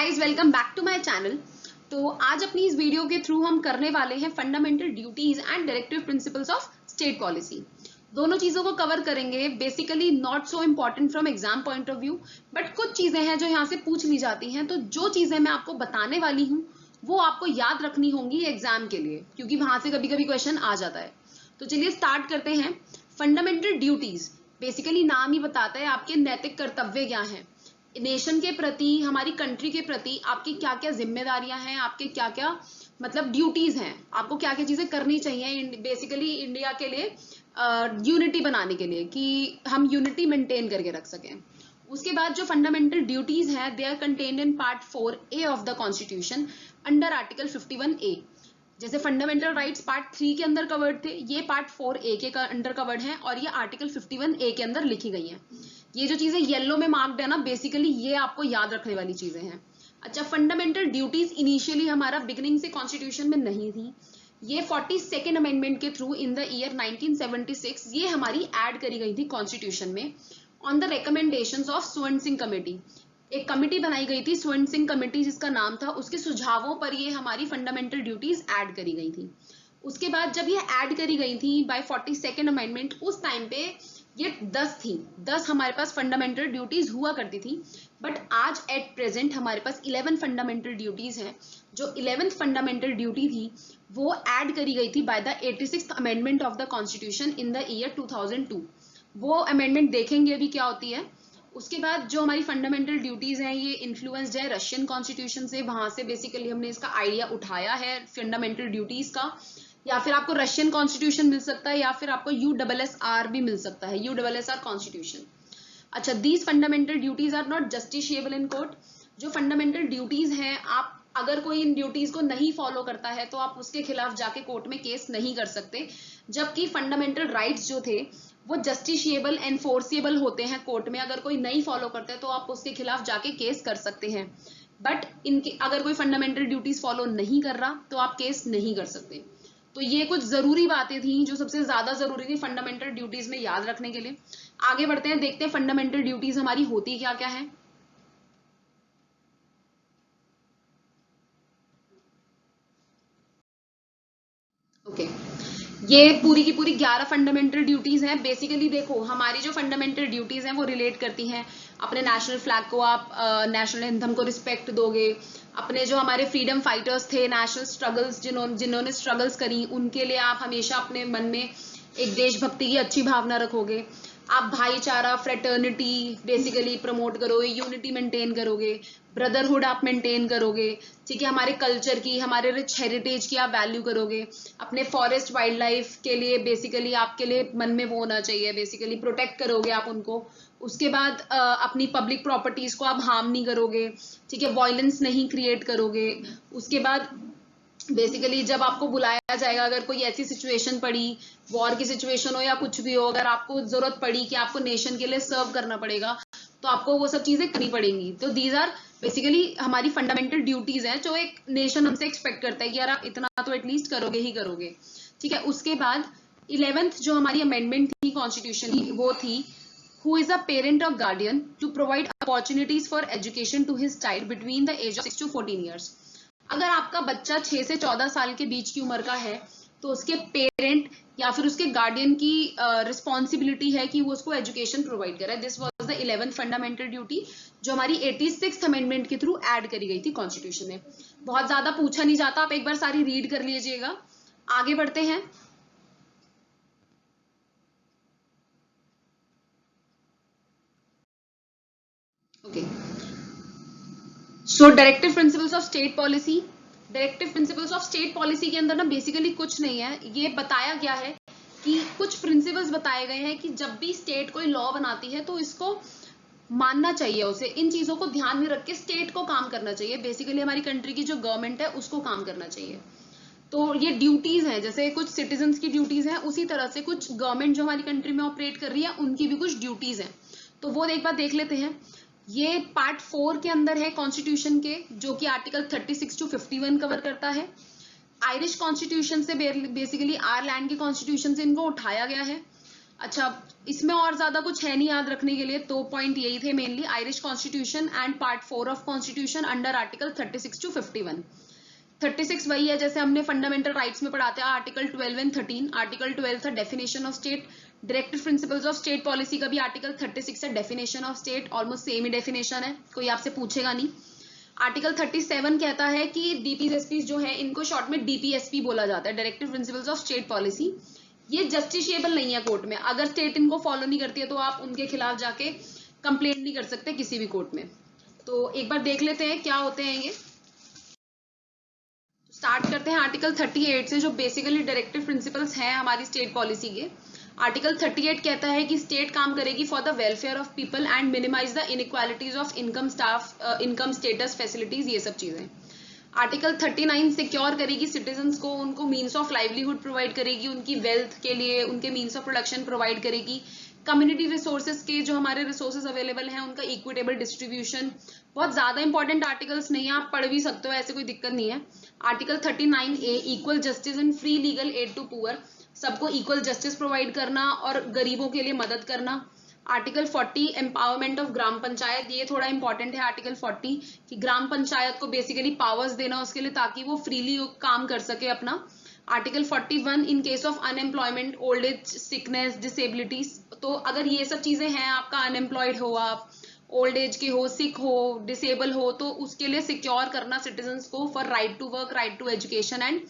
Guys welcome back to my channel. तो आज अपनी इस वीडियो के थ्रू हम करने वाले हैं fundamental duties and directive principles of state policy. दोनों चीजों को कवर करेंगे। Basically not so important from exam point of view, but कुछ चीजें हैं जो यहाँ से पूछ ली जाती हैं। तो जो चीजें मैं आपको बताने वाली हूँ वो आपको याद रखनी होंगी एग्जाम के लिए, क्योंकि वहां से कभी कभी क्वेश्चन आ जाता है। तो चलिए स्टार्ट करते हैं। फंडामेंटल ड्यूटीज बेसिकली नाम ही बताता है आपके नैतिक कर्तव्य क्या हैं, नेशन के प्रति, हमारी कंट्री के प्रति आपकी क्या क्या जिम्मेदारियां हैं, आपके क्या क्या मतलब ड्यूटीज हैं, आपको क्या क्या चीजें करनी चाहिए बेसिकली इंडिया के लिए यूनिटी बनाने के लिए, कि हम यूनिटी मेंटेन करके रख सकें। उसके बाद जो फंडामेंटल ड्यूटीज हैं they are contained in part 4A of the constitution under article 51A। जैसे फंडामेंटल राइट्स पार्ट 3 के अंदर कवर्ड थे, ये पार्ट 4A के अंडर कवर्ड है और ये आर्टिकल 51A के अंदर लिखी गई हैं। ये जो चीजें येलो में मार्क्ड है ना, बेसिकली ये आपको याद रखने वाली चीजें हैं। अच्छा, फंडामेंटल ड्यूटीज इनिशियली हमारा बिगिनिंग से कॉन्स्टिट्यूशन में नहीं थी। ये 42nd अमेंडमेंट के थ्रू इन द ईयर 1976 ये हमारी ऐड करी गई थी कॉन्स्टिट्यूशन में ऑन द रिकमेंडेशंस ऑफ स्वर्ण सिंह कमेटी। एक कमेटी बनाई गई थी स्वर्ण सिंह कमेटी जिसका नाम था, उसके सुझावों पर ये हमारी फंडामेंटल ड्यूटीज ऐड करी गई थी। उसके बाद जब ये ऐड करी गई थी बाय 42nd अमेंडमेंट, उस टाइम पे ये 10 थी। 10 हमारे पास फंडामेंटल ड्यूटीज हुआ करती थी, बट आज एट प्रेजेंट हमारे पास 11 फंडामेंटल ड्यूटीज हैं। जो 11th फंडामेंटल ड्यूटी थी वो ऐड करी गई थी by the 86th amendment of the constitution in the year 2002। वो अमेंडमेंट देखेंगे अभी क्या होती है। उसके बाद जो हमारी फंडामेंटल ड्यूटीज हैं ये इन्फ्लुएंस्ड है रशियन कॉन्स्टिट्यूशन से, वहां से बेसिकली हमने इसका आइडिया उठाया है फंडामेंटल ड्यूटीज का। या फिर आपको रशियन कॉन्स्टिट्यूशन मिल सकता है या फिर आपको USSR भी मिल सकता है, USSR कॉन्स्टिट्यूशन। अच्छा, these fundamental duties are not justiciable in court. जो फंडामेंटल ड्यूटीज हैं, आप अगर कोई इन ड्यूटीज को नहीं फॉलो करता है तो आप उसके खिलाफ जाके कोर्ट में केस नहीं कर सकते। जबकि फंडामेंटल राइट्स जो थे वो जस्टिशिएबल एनफोर्सिएबल होते हैं कोर्ट में। अगर कोई नहीं फॉलो करता है तो आप उसके खिलाफ जाके केस कर सकते हैं, बट इनके अगर कोई फंडामेंटल ड्यूटीज फॉलो नहीं कर रहा तो आप केस नहीं कर सकते। तो ये कुछ जरूरी बातें थी जो सबसे ज्यादा जरूरी थी फंडामेंटल ड्यूटीज में याद रखने के लिए। आगे बढ़ते हैं, देखते हैं फंडामेंटल ड्यूटीज हमारी होती क्या क्या है। ओके, ये पूरी की पूरी 11 फंडामेंटल ड्यूटीज हैं। बेसिकली देखो, हमारी जो फंडामेंटल ड्यूटीज हैं वो रिलेट करती हैं अपने नेशनल फ्लैग को आप नेशनल एंथम को रिस्पेक्ट दोगे, अपने जो हमारे फ्रीडम फाइटर्स थे, नेशनल स्ट्रगल्स जिन्होंने स्ट्रगल्स करी, उनके लिए आप हमेशा अपने मन में एक देशभक्ति की अच्छी भावना रखोगे। आप भाईचारा, फ्रेटर्निटी बेसिकली प्रमोट करोगे, यूनिटी मेंटेन करोगे, ब्रदरहुड आप मेंटेन करोगे, ठीक है। हमारे कल्चर की, हमारे रिच हेरिटेज की आप वैल्यू करोगे। अपने फॉरेस्ट वाइल्ड लाइफ के लिए बेसिकली आपके लिए मन में वो होना चाहिए, बेसिकली प्रोटेक्ट करोगे आप उनको। उसके बाद अपनी पब्लिक प्रॉपर्टीज को आप हार्म नहीं करोगे, ठीक है, वायलेंस नहीं क्रिएट करोगे। उसके बाद बेसिकली जब आपको बुलाया जाएगा, अगर कोई ऐसी सिचुएशन पड़ी, वॉर की सिचुएशन हो या कुछ भी हो, अगर आपको जरूरत पड़ी कि आपको नेशन के लिए सर्व करना पड़ेगा तो आपको वो सब चीजें करनी पड़ेंगी। तो दीज आर बेसिकली हमारी फंडामेंटल ड्यूटीज हैं जो एक नेशन हमसे एक्सपेक्ट करता है कि यार आप इतना तो एटलीस्ट करोगे ही करोगे, ठीक है। उसके बाद 11th जो हमारी अमेंडमेंट थी कॉन्स्टिट्यूशन की वो थी, who is a parent or guardian to provide opportunities for education to his child between the age of 6 to 14 years। अगर आपका बच्चा 6 से 14 साल के बीच की उम्र का है तो उसके पेरेंट या फिर उसके गार्डियन की रिस्पॉन्सिबिलिटी है कि वो उसको एजुकेशन प्रोवाइड करे। This was the 11th fundamental duty जो हमारी 86th अमेंडमेंट के थ्रू ऐड करी गई थी कॉन्स्टिट्यूशन में। बहुत ज्यादा पूछा नहीं जाता, आप एक बार सारी रीड कर लीजिएगा। आगे बढ़ते हैं। Okay, so directive principles of state policy. Directive principles of state policy के अंदर ना बेसिकली कुछ नहीं है, ये बताया गया है कि कुछ प्रिंसिपल्स बताए गए हैं कि जब भी स्टेट कोई लॉ बनाती है तो इसको मानना चाहिए, उसे इन चीजों को ध्यान में रख के स्टेट को काम करना चाहिए। बेसिकली हमारी कंट्री की जो गवर्नमेंट है उसको काम करना चाहिए। तो ये ड्यूटीज हैं, जैसे कुछ सिटीजन्स की ड्यूटीज हैं उसी तरह से कुछ गवर्नमेंट जो हमारी कंट्री में ऑपरेट कर रही है उनकी भी कुछ ड्यूटीज हैं। तो वो एक बार देख लेते हैं। ये पार्ट 4 के अंदर है कॉन्स्टिट्यूशन के, जो कि आर्टिकल 36 to 51 कवर करता है। आयरिश कॉन्स्टिट्यूशन से बेसिकली आयरलैंड के कॉन्स्टिट्यूशन से इनको उठाया गया है। अच्छा, इसमें और ज्यादा कुछ है नहीं याद रखने के लिए, तो पॉइंट यही थे mainly, Irish constitution and part 4 of constitution under article 36 to 51। 36 वही है जैसे हमने फंडामेंटल राइट्स में पढ़ाते हैं, आर्टिकल 12 एंड 13। आर्टिकल 12 था definition of state, directive principles of state policy का भी आर्टिकल 36 है definition of state, almost same he definition है, कोई आपसे पूछेगा नहीं। आर्टिकल 37 कहता है कि डीपीएसपी जो है इनको शॉर्ट में डीपीएसपी बोला जाता है, directive principles of state policy. ये जस्टिशिएबल नहीं है कोर्ट में, अगर स्टेट इनको फॉलो नहीं करती है तो आप उनके खिलाफ जाके कंप्लेंट नहीं कर सकते किसी भी कोर्ट में। तो एक बार देख लेते हैं क्या होते हैं ये। स्टार्ट करते हैं आर्टिकल 38 से, जो बेसिकली डायरेक्टिव प्रिंसिपल्स हैं हमारी स्टेट पॉलिसी के। आर्टिकल 38 कहता है कि स्टेट काम करेगी for the welfare of people and minimise the inequalities of income income status facilities, ये सब चीजें। आर्टिकल 39 सिक्योर करेगी सिटीजन्स को, उनको मीन्स ऑफ लाइवलीहुड प्रोवाइड करेगी, उनकी वेल्थ के लिए उनके मीन्स ऑफ प्रोडक्शन प्रोवाइड करेगी, कम्युनिटी रिसोर्सेज के जो हमारे रिसोर्सेज अवेलेबल हैं उनका इक्विटेबल डिस्ट्रीब्यूशन। बहुत ज्यादा इंपॉर्टेंट आर्टिकल्स नहीं है, आप पढ़ भी सकते हो, ऐसे कोई दिक्कत नहीं है। Article 39A equal justice and free legal aid to poor, सबको इक्वल जस्टिस प्रोवाइड करना और गरीबों के लिए मदद करना। Article 40 empowerment of gram panchayat, ये थोड़ा इंपॉर्टेंट है आर्टिकल 40 कि ग्राम पंचायत को बेसिकली पावर्स देना उसके लिए ताकि वो फ्रीली काम कर सके अपना। Article 41 in case of unemployment, old age, sickness, disabilities, तो अगर ये सब चीजें हैं, आपका अनएम्प्लॉयड हो, आप ओल्ड एज के हो, सिक हो, डिसेबल हो, तो उसके लिए सिक्योर करना सिटीजन्स को for right to work, right to education and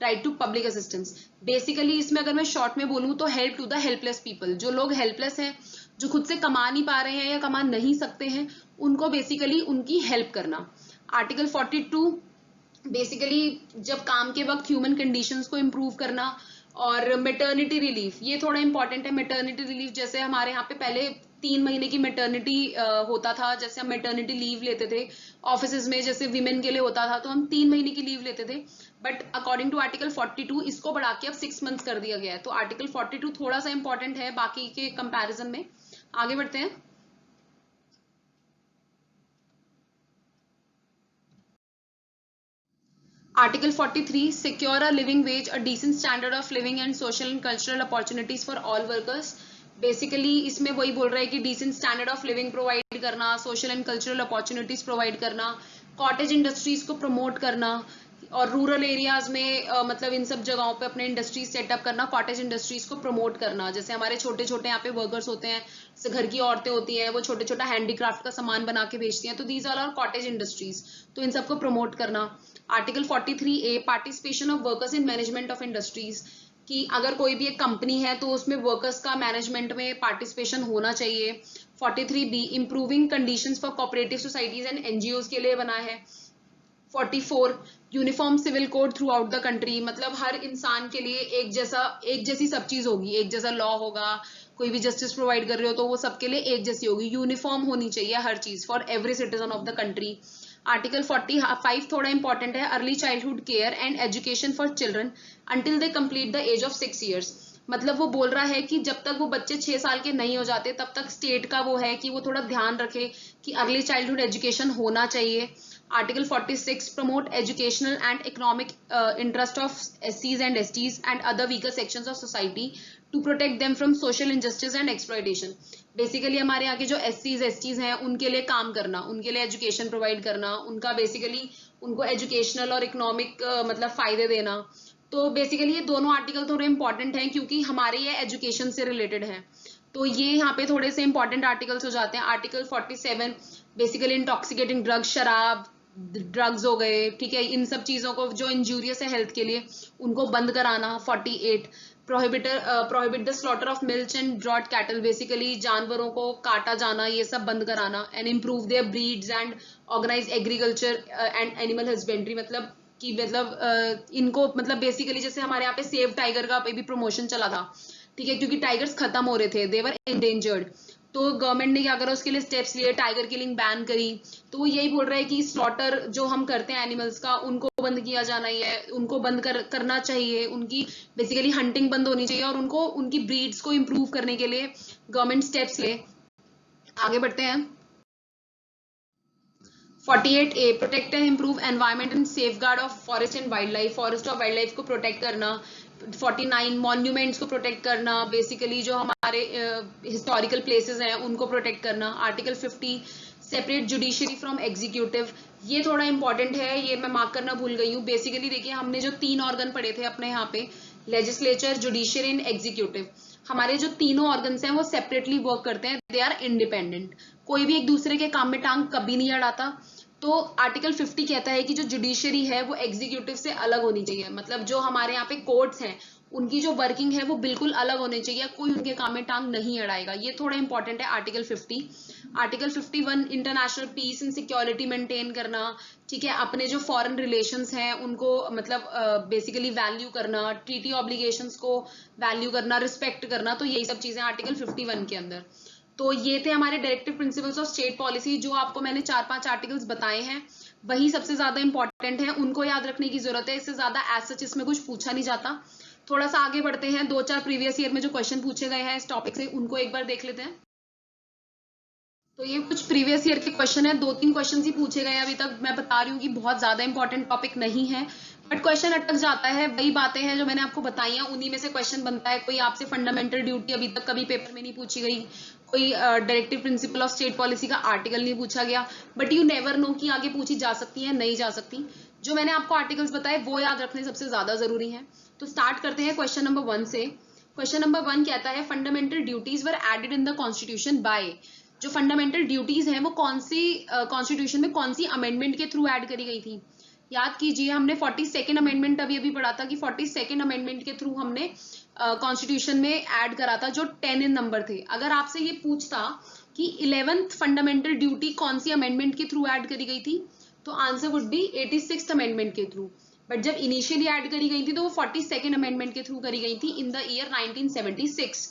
right to public assistance. Basically इसमें अगर मैं शॉर्ट में बोलूं तो help to the helpless people, जो लोग हेल्पलेस हैं, जो खुद से कमा नहीं पा रहे हैं या कमा नहीं सकते हैं, उनको बेसिकली उनकी हेल्प करना। आर्टिकल 42 बेसिकली जब काम के वक्त ह्यूमन कंडीशंस को इम्प्रूव करना। और मेटर्निटी रिलीफ, ये थोड़ा इंपॉर्टेंट है। मेटर्निटी रिलीफ जैसे हमारे यहाँ पे पहले 3 महीने की मेटर्निटी होता था, जैसे हम मेटर्निटी लीव लेते थे ऑफिस में, जैसे विमेन के लिए होता था तो हम 3 महीने की लीव लेते थे, बट अकॉर्डिंग टू आर्टिकल 42 इसको बढ़ा के अब 6 मंथ्स कर दिया गया है। तो आर्टिकल 42 थोड़ा सा इंपॉर्टेंट है बाकी के कंपैरिजन में। आगे बढ़ते हैं। Article 43 secure a living wage, a decent standard of living and social and cultural opportunities for all workers। Basically इसमें वही बोल रहा है कि decent standard of living provide करना, social and cultural opportunities provide करना, कॉटेज इंडस्ट्रीज को promote करना, और रूरल एरियाज में मतलब इन सब जगहों पे अपने इंडस्ट्रीज सेटअप करना, कॉटेज इंडस्ट्रीज को प्रमोट करना। जैसे हमारे छोटे छोटे यहाँ पे वर्कर्स होते हैं, जैसे घर की औरतें होती हैं, वो छोटे छोटा हैंडीक्राफ्ट का सामान बना के बेचती हैं, तो दीज आर कॉटेज इंडस्ट्रीज, तो इन सबको प्रमोट करना। Article 43A participation of workers in management of industries, कि अगर कोई भी एक कंपनी है तो उसमें वर्कर्स का मैनेजमेंट में पार्टिसिपेशन होना चाहिए। 43B improving conditions for cooperative societies and NGOs के लिए बना है। 44 uniform civil code throughout the country, मतलब हर इंसान के लिए एक जैसी सब चीज होगी, एक जैसा लॉ होगा, कोई भी जस्टिस प्रोवाइड कर रहे हो तो वो सबके लिए एक जैसी होगी, यूनिफॉर्म होनी चाहिए हर चीज for every citizen of the country. Article 45 थोड़ा इंपॉर्टेंट है, early childhood care and education for children until they complete the age of 6 years। मतलब वो बोल रहा है कि जब तक वो बच्चे 6 साल के नहीं हो जाते तब तक स्टेट का वो है कि वो थोड़ा ध्यान रखे कि अर्ली चाइल्डहुड एजुकेशन होना चाहिए। Article 46 promote educational and economic interest of SCs and STs and other weaker sections of society to protect them from social injustice and exploitation. Basically हमारे यहाँ के जो SCs STs हैं उनके लिए काम करना, उनके लिए एजुकेशन प्रोवाइड करना, उनका बेसिकली उनको एजुकेशनल और इकोनॉमिक मतलब फायदे देना। तो बेसिकली ये दोनों आर्टिकल थोड़े इंपॉर्टेंट हैं क्योंकि हमारे ये एजुकेशन से रिलेटेड है, तो ये यहाँ पे थोड़े से इंपॉर्टेंट आर्टिकल्स हो जाते हैं। आर्टिकल 47 बेसिकली इंटॉक्सिकेटिंग ड्रग्स, शराब ड्रग्स हो गए, ठीक है, इन सब चीजों को जो इंजूरियस है हेल्थ के लिए उनको बंद कराना। 48 prohibit the slaughter of milch and drought cattle, basically जानवरों को काटा जाना ये सब बंद कराना। And improve their breeds and organise agriculture and animal husbandry, मतलब कि मतलब इनको मतलब बेसिकली जैसे हमारे यहाँ पे सेव टाइगर का भी प्रमोशन चला था, ठीक है, क्योंकि टाइगर्स खत्म हो रहे थे, दे वर एंडेंजर्ड, तो गवर्नमेंट ने क्या करा उसके लिए स्टेप्स लिए, टाइगर किलिंग बैन करी। तो वो यही बोल रहा है कि स्लॉटर जो हम करते हैं एनिमल्स का उनको बंद किया जाना ही है, उनको बंद करना चाहिए, उनकी बेसिकली हंटिंग बंद होनी चाहिए और उनको उनकी ब्रीड्स को इम्प्रूव करने के लिए गवर्नमेंट स्टेप्स ले। आगे बढ़ते हैं। 48A protect and improve environment and safeguard of forest and wild life, forest और वाइल्ड लाइफ को प्रोटेक्ट करना, 49 मॉन्यूमेंट्स को प्रोटेक्ट करना, बेसिकली जो हमारे हिस्टोरिकल प्लेसेस हैं उनको प्रोटेक्ट करना। Article 50 separate judiciary from executive, ये थोड़ा इंपॉर्टेंट है, ये मैं मार्क करना भूल गई हूँ। बेसिकली देखिए हमने जो 3 ऑर्गन पढ़े थे अपने यहाँ पे, लेजिस्लेचर, जुडिशरी एंड एग्जीक्यूटिव, हमारे जो तीनों ऑर्गन्स हैं वो सेपरेटली वर्क करते हैं, दे आर इंडिपेंडेंट, कोई भी एक दूसरे के काम में टांग कभी नहीं अड़ाता। तो आर्टिकल 50 कहता है कि जो जुडिशरी है वो एग्जीक्यूटिव से अलग होनी चाहिए, मतलब जो हमारे यहाँ पे कोर्ट्स हैं उनकी जो वर्किंग है वो बिल्कुल अलग होनी चाहिए, कोई उनके काम में टांग नहीं अड़ाएगा, ये थोड़ा इंपॉर्टेंट है article 50। Article 51 international peace and security maintain करना, ठीक है, अपने जो फॉरेन रिलेशंस हैं उनको मतलब बेसिकली वैल्यू करना, ट्रीटी ऑब्लिगेशंस को वैल्यू करना, रिस्पेक्ट करना, तो यही सब चीजें आर्टिकल 51 के अंदर। तो ये थे हमारे directive principles of state policy, जो आपको मैंने 4-5 आर्टिकल्स बताए हैं वही सबसे ज्यादा इंपॉर्टेंट है, उनको याद रखने की जरूरत है, इससे ज्यादा एज सच इसमें कुछ पूछा नहीं जाता। थोड़ा सा आगे बढ़ते हैं, 2-4 प्रीवियस ईयर में जो क्वेश्चन पूछे गए हैं इस टॉपिक से उनको एक बार देख लेते हैं। तो ये कुछ प्रीवियस ईयर के क्वेश्चन है, 2-3 क्वेश्चन ही पूछे गए अभी तक, मैं बता रही हूँ कि बहुत ज्यादा इंपॉर्टेंट टॉपिक नहीं है, बट क्वेश्चन अटक जाता है, वही बातें हैं जो मैंने आपको बताई हैं उन्हीं में से क्वेश्चन बनता है। कोई आपसे फंडामेंटल ड्यूटी अभी तक कभी पेपर में नहीं पूछी गई, कोई directive principle of state policy का आर्टिकल नहीं पूछा गया, बट यू नेवर नो कि आगे पूछी जा सकती है नहीं जा सकती। जो मैंने आपको आर्टिकल्स बताए वो याद रखने सबसे ज्यादा जरूरी है। तो स्टार्ट करते हैं क्वेश्चन नंबर 1 से। क्वेश्चन नंबर 1 कहता है fundamental duties were added in the constitution by, जो फंडामेंटल ड्यूटीज हैं वो कौन सी कॉन्स्टिट्यूशन में कौन सी अमेंडमेंट के थ्रू ऐड करी गई थी। याद कीजिए हमने 42nd अमेंडमेंट अभी पढ़ा था कि 42nd अमेंडमेंट के थ्रू हमने कॉन्स्टिट्यूशन में ऐड करा था जो 10 इन नंबर थे। अगर आपसे ये पूछता कि 11th फंडामेंटल ड्यूटी कौन सी अमेंडमेंट के थ्रू ऐड करी गई थी, तो answer would be 86th amendment के थ्रू, बट जब इनिशियली ऐड करी गई थी तो वो 42nd अमेंडमेंट के थ्रू करी गई थी इन द ईयर 1976।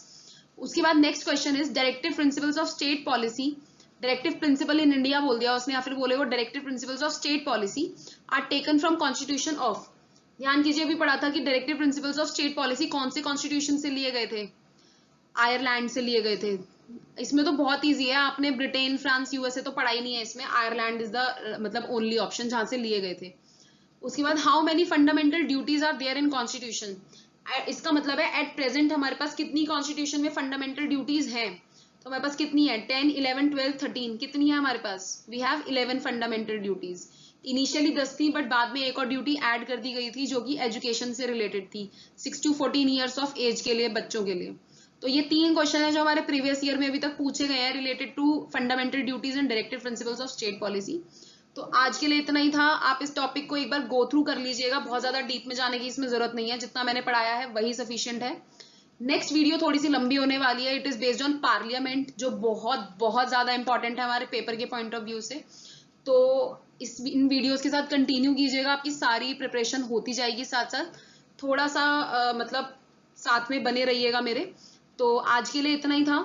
उसके बाद next question is directive principles of state policy, directive principle in India बोल दिया उसने, या फिर बोले वो directive principles of state policy are taken from constitution of. ध्यान कीजिए अभी पढ़ा था कि directive principles of state policy कौन से कॉन्स्टिट्यूशन से लिए गए थे, आयरलैंड से लिए गए थे। इसमें तो बहुत ईजी है, आपने ब्रिटेन, फ्रांस, यूएसए तो पढ़ा ही नहीं है, इसमें आयरलैंड इज द मतलब ओनली ऑप्शन जहां से लिए गए थे। उसके बाद how many fundamental duties are there in constitution, इसका मतलब है एट प्रेजेंट हमारे पास कितनी कॉन्स्टिट्यूशन में फंडामेंटल ड्यूटीज हैं, तो हमारे पास कितनी है 10, 11, 12, 13, कितनी है हमारे पास, we have 11 fundamental duties. Initially 10 थी बट बाद में एक और ड्यूटी ऐड कर दी गई थी जो कि एजुकेशन से रिलेटेड थी, 6 to 14 ईयर्स ऑफ एज के लिए, बच्चों के लिए। तो ये 3 क्वेश्चन है जो हमारे प्रीवियस ईयर में अभी तक पूछे गए हैं related to fundamental duties and directive principles of state policy. तो आज के लिए इतना ही था, आप इस टॉपिक को एक बार गो थ्रू कर लीजिएगा, बहुत ज्यादा डीप में जाने की इसमें जरूरत नहीं है, जितना मैंने पढ़ाया है वही सफिशिएंट है। नेक्स्ट वीडियो थोड़ी सी लंबी होने वाली है, it is based on parliament, जो बहुत बहुत ज्यादा इंपॉर्टेंट है हमारे पेपर के पॉइंट ऑफ व्यू से। तो इन वीडियोस के साथ कंटिन्यू कीजिएगा, आपकी सारी प्रिपरेशन होती जाएगी साथ साथ, थोड़ा सा मतलब साथ में बने रहिएगा मेरे। तो आज के लिए इतना ही था,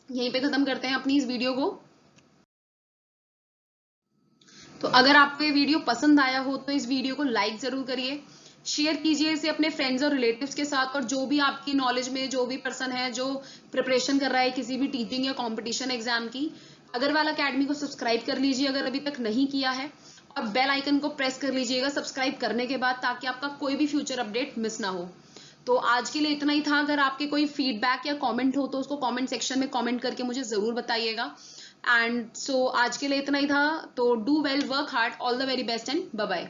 यहीं पे खत्म करते हैं अपनी इस वीडियो को। तो अगर आपको ये वीडियो पसंद आया हो तो इस वीडियो को लाइक जरूर करिए, शेयर कीजिए इसे अपने फ्रेंड्स और रिलेटिव्स के साथ, और जो भी आपकी नॉलेज में जो भी पर्सन है जो प्रिपरेशन कर रहा है किसी भी टीचिंग या कंपटीशन एग्जाम की, अग्रवाल अकेडमी को सब्सक्राइब कर लीजिए अगर अभी तक नहीं किया है, और बेल आइकन को प्रेस कर लीजिएगा सब्सक्राइब करने के बाद, ताकि आपका कोई भी फ्यूचर अपडेट मिस ना हो। तो आज के लिए इतना ही था, अगर आपके कोई फीडबैक या कॉमेंट हो तो उसको कॉमेंट सेक्शन में कॉमेंट करके मुझे जरूर बताइएगा। एंड सो आज के लिए इतना ही था, तो do well, work hard, all the very best and bye bye.